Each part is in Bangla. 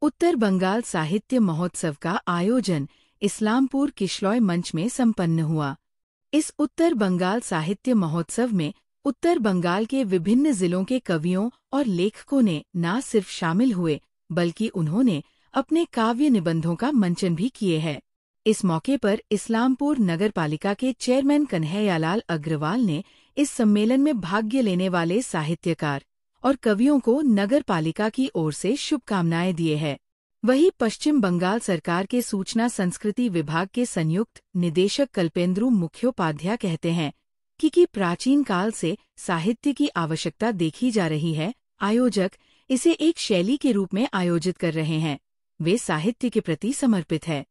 उत्तर बंगाल साहित्य महोत्सव का आयोजन इस्लामपुर किश्लॉय मंच में संपन्न हुआ। इस उत्तर बंगाल साहित्य महोत्सव में उत्तर बंगाल के विभिन्न जिलों के कवियों और लेखकों ने न सिर्फ शामिल हुए बल्कि उन्होंने अपने काव्य निबंधों का मंचन भी किए हैं। इस मौके पर इस्लामपुर नगर पालिका के चेयरमैन कन्हैयालाल अग्रवाल ने इस सम्मेलन में भाग लेने वाले साहित्यकार और कवियों को नगर पालिका की ओर से शुभकामनाएं दिए हैं। वहीं पश्चिम बंगाल सरकार के सूचना संस्कृति विभाग के संयुक्त निदेशक कल्पेंद्रु मुखोपाध्याय कहते हैं कि प्राचीन काल से साहित्य की आवश्यकता देखी जा रही है। आयोजक इसे एक शैली के रूप में आयोजित कर रहे हैं। वे साहित्य के प्रति समर्पित है,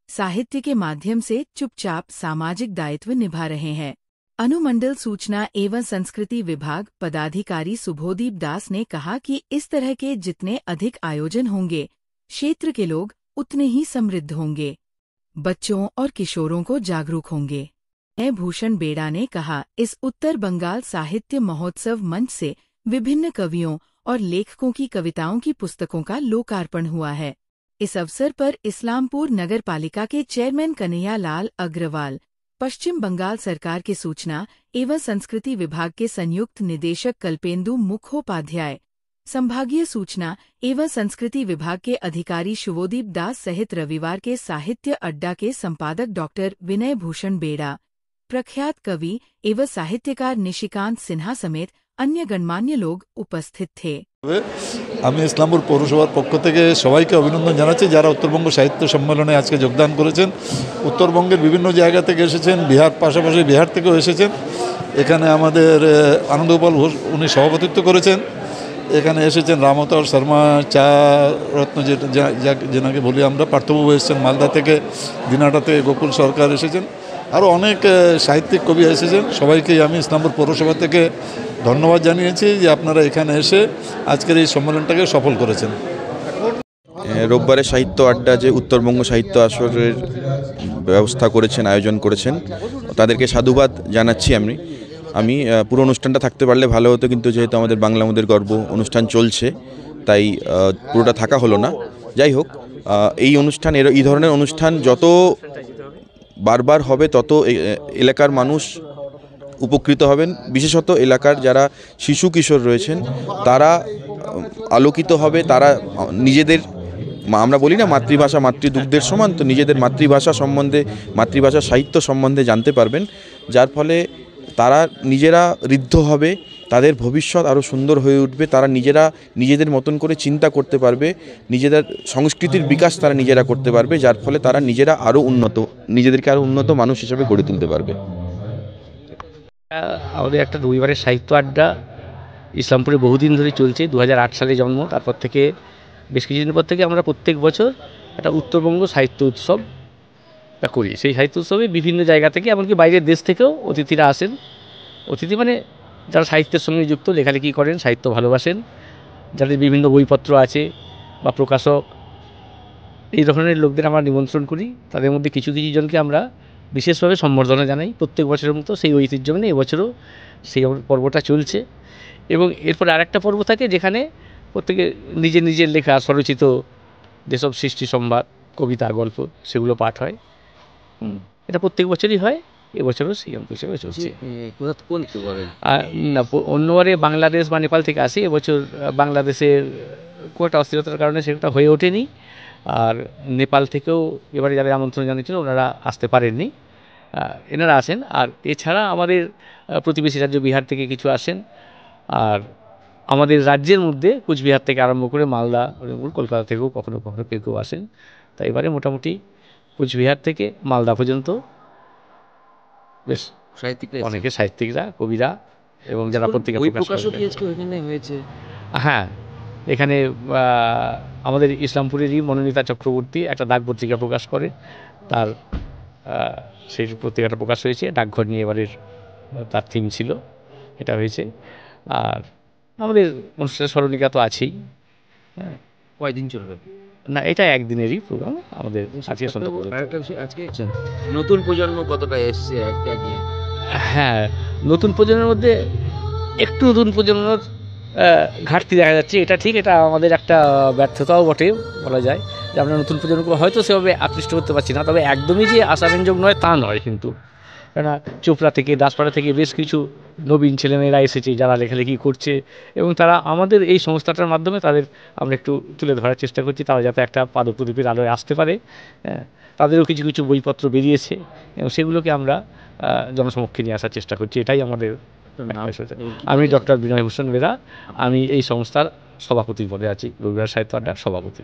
साहित्य के माध्यम से चुपचाप सामाजिक दायित्व निभा रहे हैं। अनुमंडल सूचना एवं संस्कृति विभाग पदाधिकारी सुबोधदीप दास ने कहा कि इस तरह के जितने अधिक आयोजन होंगे, क्षेत्र के लोग उतने ही समृद्ध होंगे, बच्चों और किशोरों को जागरूक होंगे। भूषण बेड़ा ने कहा, इस उत्तर बंगाल साहित्य महोत्सव मंच से विभिन्न कवियों और लेखकों की कविताओं की पुस्तकों का लोकार्पण हुआ है। इस अवसर पर इस्लामपुर नगर पालिका के चेयरमैन कन्हैयालाल अग्रवाल, पश्चिम बंगाल सरकार के सूचना एवं संस्कृति विभाग के संयुक्त निदेशक कल्पेंदु मुखोपाध्याय, संभागीय सूचना एवं संस्कृति विभाग के अधिकारी शुभोदीप दास सहित रविवार के साहित्य अड्डा के संपादक डॉक्टर विनय भूषण बेड़ा, प्रख्यात कवि एवं साहित्यकार निशिकांत सिन्हा समेत अन्य गणमान्य लोग उपस्थित थे। আমি ইসলামপুর পৌরসভার পক্ষ থেকে সবাইকে অভিনন্দন জানাচ্ছি যারা উত্তরবঙ্গ সাহিত্য সম্মেলনে আজকে যোগদান করেছেন। উত্তরবঙ্গের বিভিন্ন জায়গা থেকে এসেছেন, বিহার পাশাপাশি বিহার থেকেও এসেছেন। এখানে আমাদের আনন্দগোপাল ঘোষ উনি সভাপতিত্ব করেছেন। এখানে এসেছেন রামতর শর্মা, চা রত্ন যেনাকে বলি আমরা, পার্থবাবু এসেছেন মালদা থেকে, দিনাটা থেকে গোকুল সরকার এসেছেন, আরও অনেক সাহিত্যিক কবি এসেছেন। সবাইকেই আমি ইসলামপুর পৌরসভা থেকে ধন্যবাদ জানিয়েছি যে আপনারা এখানে এসে আজকের এই সম্মেলনটাকে সফল করেছেন। রোববারে সাহিত্য আড্ডা যে উত্তরবঙ্গ সাহিত্য আসরের ব্যবস্থা করেছেন, আয়োজন করেছেন, তাদেরকে সাধুবাদ জানাচ্ছি। আমি পুরো অনুষ্ঠানটা থাকতে পারলে ভালো হতো, কিন্তু যেহেতু আমাদের বাংলা মোদের গর্ব অনুষ্ঠান চলছে তাই পুরোটা থাকা হলো না। যাই হোক, এই অনুষ্ঠান এই ধরনের অনুষ্ঠান যত বারবার হবে তত এলাকার মানুষ উপকৃত হবেন। বিশেষত এলাকার যারা শিশু কিশোর রয়েছেন তারা আলোকিত হবে। তারা নিজেদের, আমরা বলি না মাতৃভাষা মাতৃদুগ্ধের সমান, তো নিজেদের মাতৃভাষা সম্বন্ধে, মাতৃভাষা সাহিত্য সম্বন্ধে জানতে পারবেন, যার ফলে তারা নিজেরা ঋদ্ধ হবে, তাদের ভবিষ্যৎ আরও সুন্দর হয়ে উঠবে। তারা নিজেরা নিজেদের মতন করে চিন্তা করতে পারবে, নিজেদের সংস্কৃতির বিকাশ তারা নিজেরা করতে পারবে, যার ফলে তারা নিজেরা আরও নিজেদেরকে আরও উন্নত মানুষ হিসেবে গড়ে তুলতে পারবে। আমাদের একটা রবিবারের সাহিত্য আড্ডা ইসলামপুরে বহুদিন ধরে চলছে। 2008 সালে জন্ম। তারপর থেকে বেশ কিছুদিন পর থেকে আমরা প্রত্যেক বছর একটা উত্তরবঙ্গ সাহিত্য উৎসব করি। সেই সাহিত্য উৎসবে বিভিন্ন জায়গা থেকে, এমনকি বাইরের দেশ থেকেও অতিথিরা আসেন। অতিথি মানে যারা সাহিত্যের সঙ্গে যুক্ত, লেখালেখি করেন, সাহিত্য ভালোবাসেন, যাদের বিভিন্ন বইপত্র আছে বা প্রকাশক, এই ধরনের লোকদের আমরা নিমন্ত্রণ করি। তাদের মধ্যে কিছু কিছু জনকে আমরা বিশেষভাবে সম্বর্ধনা জানাই। প্রত্যেক বছরের মতো সেই ঐতিহ্য মেনে এবছরও সেই পর্বটা চলছে। এবং এরপর আরেকটা পর্ব থাকে যেখানে প্রত্যেকে নিজের নিজের লেখা স্বরচিত যেসব সৃষ্টি সংবাদ, কবিতা, গল্প, সেগুলো পাঠ হয়। এটা প্রত্যেক বছরই হয়, এবছরও সেই অঙ্ক হিসেবে চলছে। না, অন্যবারে বাংলাদেশ বা নেপাল থেকে আসে, এবছর বাংলাদেশের খুব একটা অস্থিরতার কারণে সেটা হয়ে ওঠেনি। আর নেপাল থেকেও এবারে যারা আমন্ত্রণ জানিয়েছিল ওনারা আসতে পারেননি, এনারা আসেন। আর এছাড়া আমাদের প্রতিবেশী রাজ্য বিহার থেকে কিছু আসেন। আর আমাদের রাজ্যের মধ্যে কুচবিহার থেকে আরম্ভ করে মালদা, কলকাতা থেকেও কখনো কখনো কেউ কেউ আসেন। তাই এবারে মোটামুটি কুচবিহার থেকে মালদা পর্যন্ত বেশ অনেকে সাহিত্যিকরা, কবিরা এবং যারা পত্রিকা প্রকাশ হয়েছে। হ্যাঁ, এখানে আমাদের ইসলামপুরেরই মনোনীতা চক্রবর্তী একটা ডাক পত্রিকা প্রকাশ করে, তার সেই পত্রিকাটা প্রকাশ হয়েছে। ডাকঘর নিয়ে এবারের তার থিম ছিল, এটা হয়েছে। আর আমাদের অনুষ্ঠানের স্মরণিকা তো আছেই। হ্যাঁ, কয়দিন চলবে? না, এটা একদিনেরই প্রোগ্রাম আমাদের। আজকে নতুন প্রজন্ম কতটা এসছে? হ্যাঁ, নতুন প্রজন্মের মধ্যে একটু নতুন প্রজন্মের ঘাটতি দেখা যাচ্ছে, এটা ঠিক, এটা আমাদের একটা ব্যর্থতাও বটে বলা যায়, যে আমরা নতুন প্রজন্মকে হয়তো সেভাবে আকৃষ্ট করতে পারছি না। তবে একদমই যে আশাব্যঞ্জক নয় তা নয়, কিন্তু কেননা চোপড়া থেকে, দাসপাড়া থেকে বেশ কিছু নবীন ছেলেমেয়েরা এসেছে যারা লেখালেখি করছে, এবং তারা আমাদের এই সংস্থাটার মাধ্যমে তাদের আমরা একটু তুলে ধরার চেষ্টা করছি, তারা যাতে একটা পাদপ্রদীপের আলোয় আসতে পারে। হ্যাঁ, তাদেরও কিছু কিছু বইপত্র বেরিয়েছে এবং সেগুলোকে আমরা জনসমক্ষে নিয়ে আসার চেষ্টা করছি, এটাই আমাদের নাম? আমি ডক্টর বিনয় ভূষণ বেরা, আমি এই সংস্থার সভাপতি পদে আছি, রবিবার সাহিত্য আড্ডার সভাপতি।